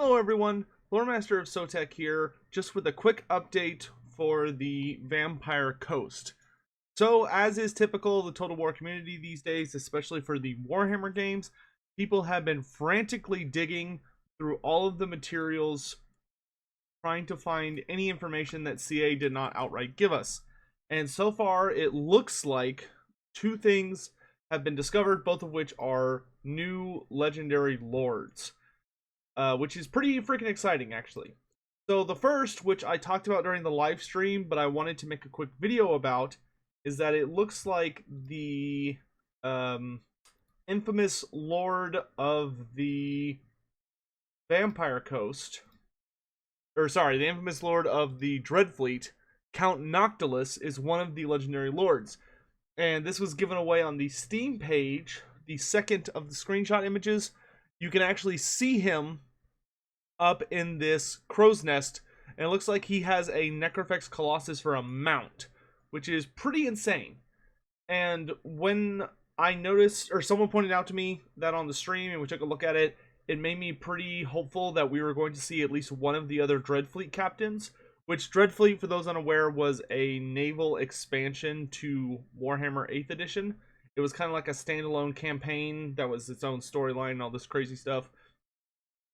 Hello everyone, Loremaster of Sotek here, just with a quick update for the Vampire Coast. So, as is typical of the Total War community these days, especially for the Warhammer games, people have been frantically digging through all of the materials, trying to find any information that CA did not outright give us. And so far, it looks like two things have been discovered, both of which are new legendary lords. Which is pretty freaking exciting, actually. So the first, which I talked about during the live stream, but I wanted to make a quick video about, is that it looks like the infamous Lord of the Vampire Coast, the infamous Lord of the Dreadfleet, Count Noctilus, is one of the legendary lords. And this was given away on the Steam page, the second of the screenshot images. You can actually see him up in this crow's nest, and it looks like he has a Necrofex Colossus for a mount, which is pretty insane. And when I noticed, or someone pointed out to me that on the stream, and we took a look at it, it made me pretty hopeful that we were going to see at least one of the other Dreadfleet captains, which Dreadfleet, for those unaware, was a naval expansion to Warhammer 8th edition. It was kind of like a standalone campaign that was its own storyline and all this crazy stuff.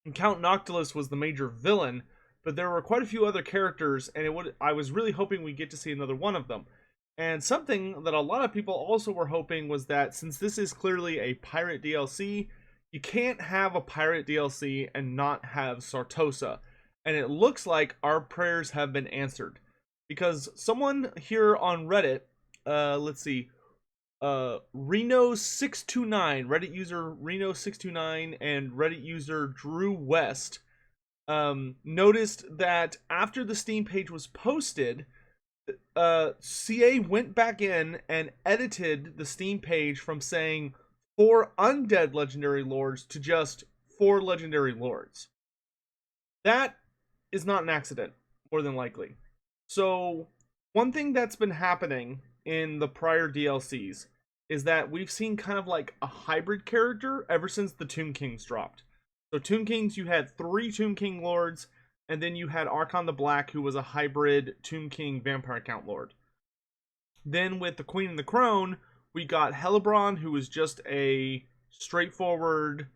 And Count Noctilus was the major villain, but there were quite a few other characters, and I was really hoping we'd get to see another one of them. And something that a lot of people also were hoping was that since this is clearly a pirate DLC, you can't have a pirate DLC and not have Sartosa. And it looks like our prayers have been answered. Because someone here on Reddit, let's see, Reno629, Reddit user Reno629 and Reddit user Drew West noticed that after the Steam page was posted, CA went back in and edited the Steam page from saying 4 undead legendary lords to just 4 legendary lords. That is not an accident, more than likely. So, one thing that's been happening in the prior DLCs is that we've seen kind of like a hybrid character ever since the Tomb Kings dropped. So Tomb Kings, you had 3 Tomb King lords, and then you had Archon the Black, who was a hybrid Tomb King Vampire Count lord. Then with the Queen and the Crone, we got Hellebron, who was just a straightforward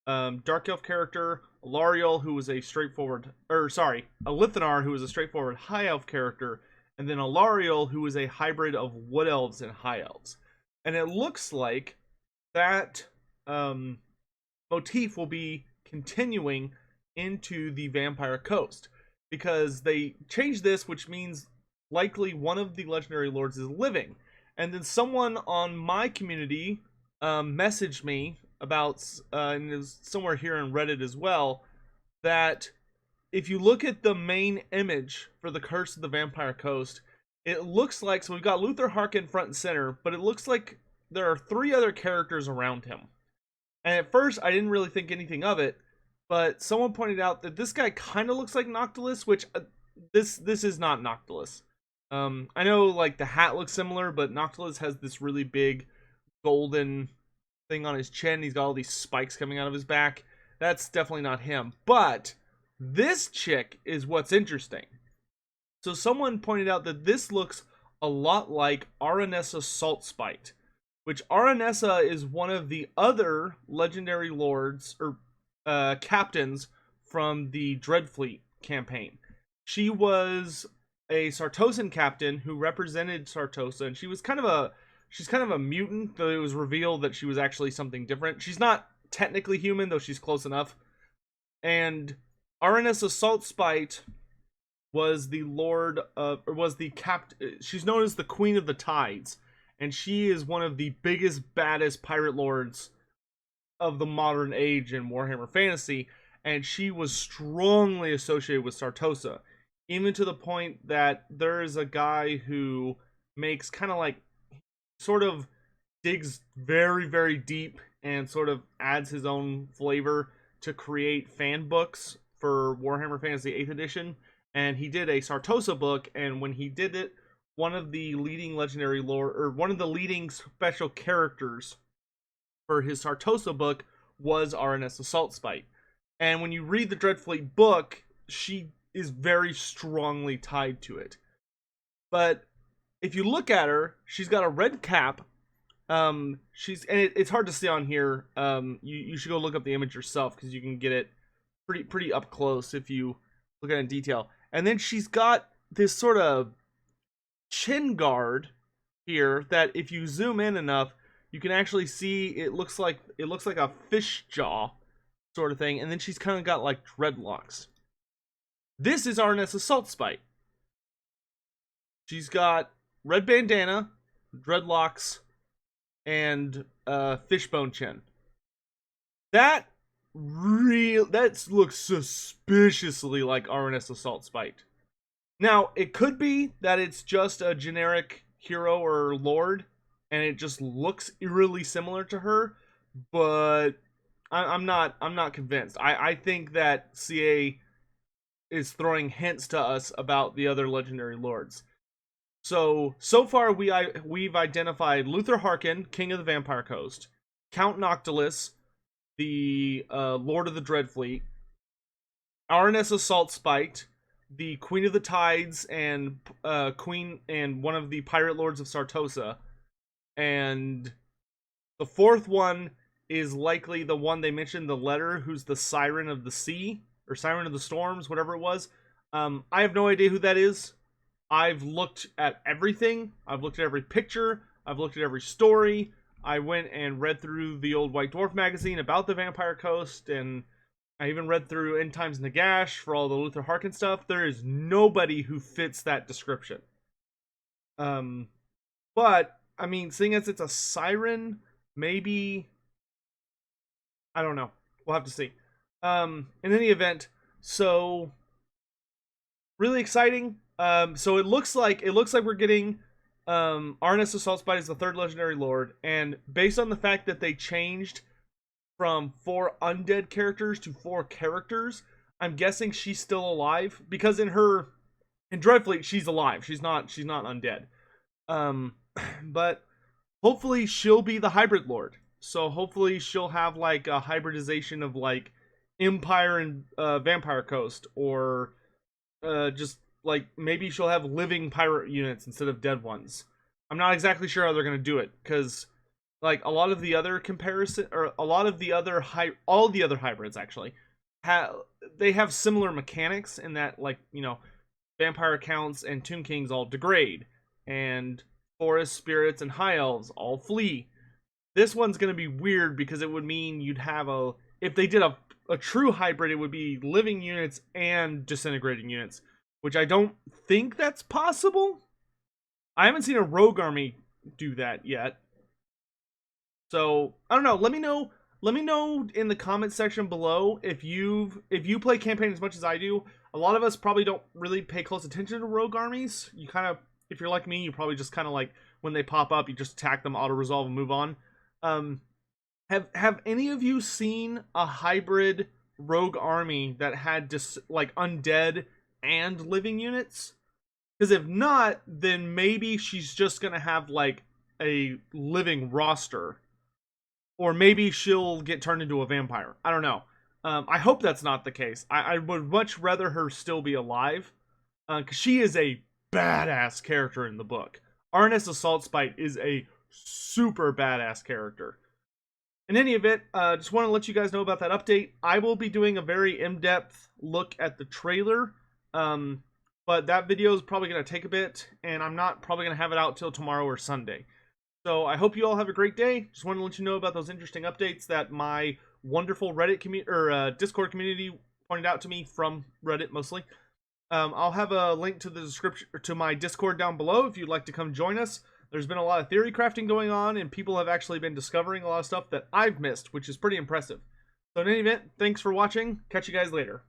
Dark Elf character, Alariel, who was a straightforward, Alithanar, who was a straightforward High Elf character, and then Alariel, who was a hybrid of Wood Elves and High Elves. And it looks like that motif will be continuing into the Vampire Coast, because they changed this, which means likely one of the legendary lords is living. And then someone on my community messaged me about, and it was somewhere here in Reddit as well, that if you look at the main image for the Curse of the Vampire Coast, it looks like, so we've got Luther Harkin front and center, but it looks like there are 3 other characters around him. And at first, I didn't really think anything of it, but someone pointed out that this guy kind of looks like Noctilus, which this is not Noctilus. I know like the hat looks similar, but Noctilus has this really big golden thing on his chin. He's got all these spikes coming out of his back. That's definitely not him. But this chick is what's interesting. So someone pointed out that this looks a lot like Aranessa Saltspite, which Aranessa is one of the other legendary lords or captains from the Dreadfleet campaign. She was a Sartosan captain who represented Sartosa, and she's kind of a mutant, though it was revealed that she was actually something different. She's not technically human, though she's close enough. And Aranessa Saltspite was the lord of, or was the she's known as the Queen of the Tides, and she is one of the biggest, baddest pirate lords of the modern age in Warhammer Fantasy, and she was strongly associated with Sartosa, even to the point that there is a guy who makes kind of like, sort of digs very, very deep and sort of adds his own flavor to create fan books for Warhammer Fantasy 8th edition. And he did a Sartosa book, and when he did it, one of the leading legendary lore, or one of the leading special characters for his Sartosa book was Aranessa Saltspite. And when you read the Dreadfleet book, she is very strongly tied to it. But if you look at her, she's got a red cap. It's hard to see on here. You should go look up the image yourself because you can get it pretty up close if you look at it in detail. And then she's got this sort of chin guard here that if you zoom in enough, you can actually see it looks like a fish jaw sort of thing, and then she's kind of got like dreadlocks. This is Arnessa Saltspite. She's got red bandana, dreadlocks, and fishbone chin. That looks suspiciously like Arnessa Saltspite. Now, it could be that it's just a generic hero or lord, and it just looks eerily similar to her, but I'm not convinced. I think that CA is throwing hints to us about the other legendary lords. So far we've identified Luther Harkin, King of the Vampire Coast, Count Noctilus, the Lord of the Dreadfleet, Arnessa Saltspite, the Queen of the Tides and Queen and one of the Pirate Lords of Sartosa, and the fourth one is likely the one they mentioned, the letter, who's the Siren of the Sea or Siren of the Storms, whatever it was. I have no idea who that is. I've looked at everything. I've looked at every picture. I've looked at every story. I went and read through the old White Dwarf magazine about the Vampire Coast, and I even read through End Times Nagash for all the Luther Harkin stuff. There is nobody who fits that description. But, I mean, seeing as it's a siren, maybe... I don't know. We'll have to see. In any event, so... really exciting. So it looks like we're getting Arnessa Saltspite as the third legendary lord, and based on the fact that they changed from 4 undead characters to 4 characters, I'm guessing she's still alive, because in Dreadfleet she's alive. She's not undead. But hopefully she'll be the hybrid lord. So hopefully she'll have like a hybridization of like Empire and Vampire Coast, or just like maybe she'll have living pirate units instead of dead ones. I'm not exactly sure how they're gonna do it, because like a lot of the other all the other hybrids actually they have similar mechanics in that, like, you know, vampire counts and Tomb Kings all degrade, and forest spirits and high elves all flee. This one's gonna be weird because it would mean you'd have if they did a true hybrid, it would be living units and disintegrating units, which I don't think that's possible. I haven't seen a rogue army do that yet. So, I don't know. Let me know in the comment section below if you play campaign as much as I do. A lot of us probably don't really pay close attention to rogue armies. You kind of, if you're like me, you probably just kind of like, when they pop up, you just attack them, auto-resolve, and move on. Have any of you seen a hybrid rogue army that had just like undead and living units? Because if not, then maybe she's just gonna have like a living roster, or maybe she'll get turned into a vampire. I don't know. I hope that's not the case. I would much rather her still be alive, because she is a badass character in the book. Arnessa Saltspite is a super badass character. In any event, just want to let you guys know about that update. I will be doing a very in-depth look at the trailer, but that video is probably going to take a bit, and I'm not probably going to have it out till tomorrow or Sunday. So I hope you all have a great day. Just want to let you know about those interesting updates that my wonderful Reddit community or Discord community pointed out to me from Reddit mostly. I'll have a link to the description to my Discord down below if you'd like to come join us. There's been a lot of theory crafting going on, and people have actually been discovering a lot of stuff that I've missed, which is pretty impressive. So in any event, thanks for watching. Catch you guys later.